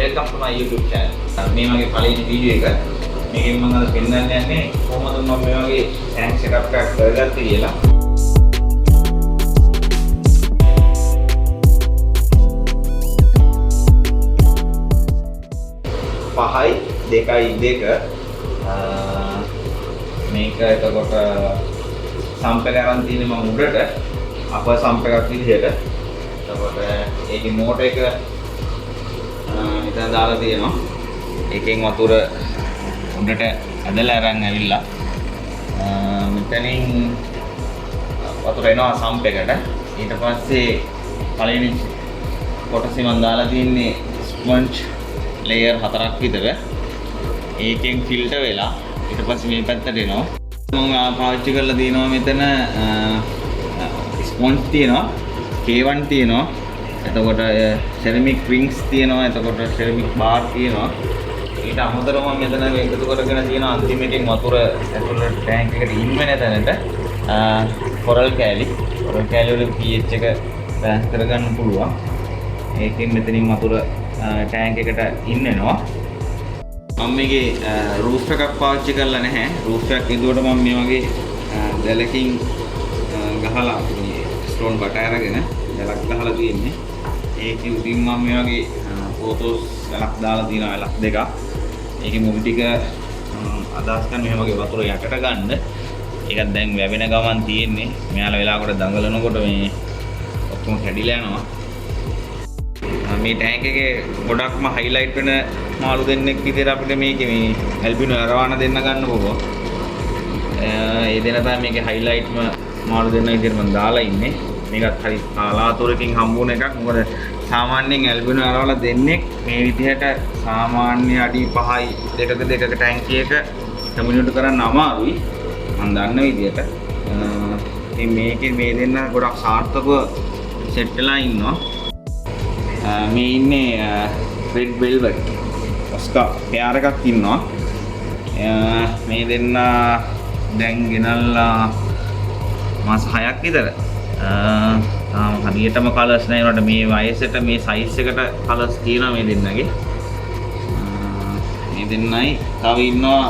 welcome to my YouTube channel. මේ මගේ පළවෙනි වීඩියෝ එක. මේකෙන් මම අද පෙන්නන්න යන්නේ කොහොමද මම මේ වගේ tank setup එකක් කරගත්තේ කියලා. 5යි 2යි 2 මේක එතකොට සම්ප් එක අරන් තියෙන්නේ මම උඩට අප සම්ප් එකක් විදිහට. එතකොට ඒකේ මෝටර් එක මෙතන දාලා තියෙනවා. ඒකෙන් වතුර උඩට ඇදලා අරන් ඇවිල්ලා මෙතනින් වතුර එනවා සම්ප් එකට. ඊට පස්සේ පළවෙනි කොටසේ මම දාලා තියෙන්නේ ස්පොන්ජ් layer 4ක් විතර. ඒකෙන් ෆිල්ටර් වෙලා ඊට පස්සේ මේ පැත්තට එනවා. මම පාවිච්චි කරලා තියෙනවා මෙතන ස්පොන්ජ් තියෙනවා, K1 තියෙනවා. එතකොට සෙරමික් රින්ග්ස් තියෙනවා. එතකොට සෙරමික් බාර් තියෙනවා. ඊට අමතරව මම මෙතන එකතු කරගෙන තියෙනවා අන්තිම එකෙන් වතුර ඇතුළට ටැංක් එකට ඉන් වෙන තැනට කොරල් කෑලි වල pH එක බෑන්ස් කරගන්න පුළුවන්. ඒකෙන් මෙතනින් වතුර ටැංක් එකට ඉන් වෙනවා. මම මේකේ රූෆ් එකක් පාවිච්චි කරලා නැහැ. රූෆ් එකක් ඉදුවට මම මේ වගේ දැලකින් ගහලා මේ ස්ටෝන් බට අරගෙන දැලක් ගහලා තියෙන්නේ. ඒකෙන් උඩින් මම මේ වගේ ෆෝටෝස් ගලක් දාලා තියෙනවා, ගලක් දෙකක්. ඒකේ මුල් ටික අදහස් කරන මේ වගේ වතුර යටට ගන්න. ඒකත් දැන් වැවෙන ගමන් තියෙන්නේ. මෙයාලා වෙලාවකට දඟලනකොට මේ ඔක්කොම කැඩිලා යනවා. මේ ටැංක් එකේ ගොඩක්ම හයිලයිට් වෙන මාළු දෙන්නෙක් විදිහට අපිට මේකේ මේ ඇල්බිනෝ අරවාන දෙන්න ගන්න පුළුවන්. ඒ දෙන තමයි මේකේ හයිලයිට්ම මාළු දෙන්න විදිහට මම දාලා ඉන්නේ. මේකත් හරි කලාතුරකින් හම්බුන එකක්. මොකද සාමාන්‍යයෙන් ඇල්බිනෝ අරවලා දෙන්නෙක් මේ විදිහට සාමාන්‍ය අඩි 5යි 2ක ටැංකිය එක කමියුනිට් කරන්න අමාරුයි. මම දන්න විදිහට. ඉතින් මේකේ මේ දෙන්න ගොඩක් සාර්ථකව සෙට් වෙලා ඉන්නවා. මේ ඉන්නේ රෙඩ් වෙල්වෙට් ඔස්කා පෙයාර එකක් ඉන්නවා. මේ දෙන්න දැන් ගෙනල්ලා මාස 6ක් විතර. තාම හරියටම කලර්ස් නැහැ. ඒකට මේ වයසට මේ සයිස් එකට කලර්ස් තියෙනවා මේ දෙන්නගේ. මේ දෙන්නයි තව ඉන්නවා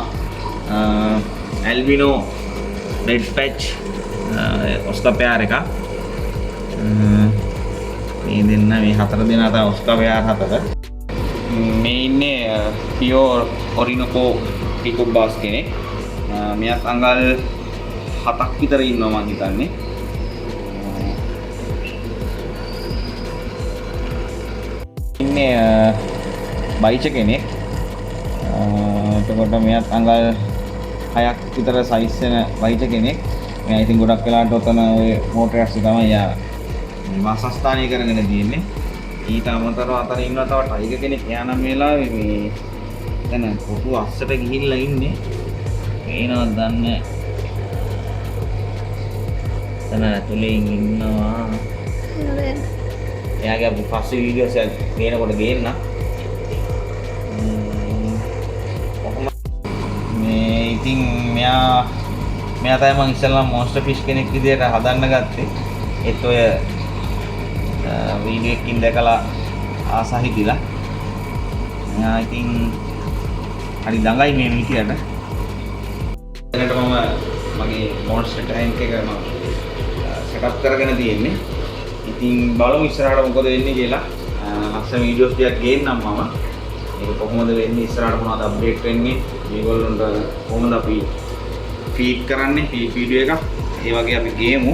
ඇල්බිනෝ රෙඩ් පැච් ඔස්කා පෙයාර එකක්. මේ දෙන්න මේ 4 දෙනා තමයි ඔස්කා පෙයාර 4. මේ ඉන්නේ පියෝ ඔරිනෝකෝ ටිකුබ් බාස් කෙනෙක්. මෙයා අඟල් 7ක් විතර ඉන්නවා මම හිතන්නේ. ඉන්නේ බයිච කෙනෙක්. එතකොට මෙයාත් අඟල් 6ක් විතර සයිස් වෙන බයිච කෙනෙක්. මෙයා ඉතින් ගොඩක් වෙලාවට ඔතන ඔය මෝටර් ඇස්සේ තමයි යා මේ වාසස්ථානීය කරගෙන තියෙන්නේ. ඊට අමතරව අතන ඉන්නවා තව ටයිගර් කෙනෙක්. එයා නම් මේ වෙලාවේ මේ දැන් කොටු අස්සට ගිහිල්ලා ඉන්නේ. මේනවද දන්නේ. එතන ඇතුලේ ඉන්නවා. එයාගේ අපි පස්සේ වීඩියෝස් එක ගේනකොට ගේන්න. මේ ඉතින් මෙයා තමයි මම ඉස්සෙල්ලා මොන්ස්ටර් ෆිෂ් කෙනෙක් විදියට හදන්න ගත්තේ. ඒත් ඔය වීඩියෝ එකකින් දැකලා ආසා හිතිලා. මෙයා ඉතින් හරි දඟයි මේ විදියට. දැනට මම මගේ මොන්ස්ටර් ටැංක් එක මම සෙටප් කරගෙන තියෙන්නේ. ඉතින් බලමු ඉස්සරහට මොකද වෙන්නේ කියලා. ලස්සන වීඩියෝස් ටිකක් ගේන්නම් මම. ඒක කොහොමද වෙන්නේ, ඉස්සරහට මොනවද අප්ඩේට් වෙන්නේ, මේගොල්ලන්ට කොහොමද අපි ෆීඩ් කරන්නේ, ෆීඩ් වීඩියෝ එකක්. ඒ වගේ අපි ගේමු.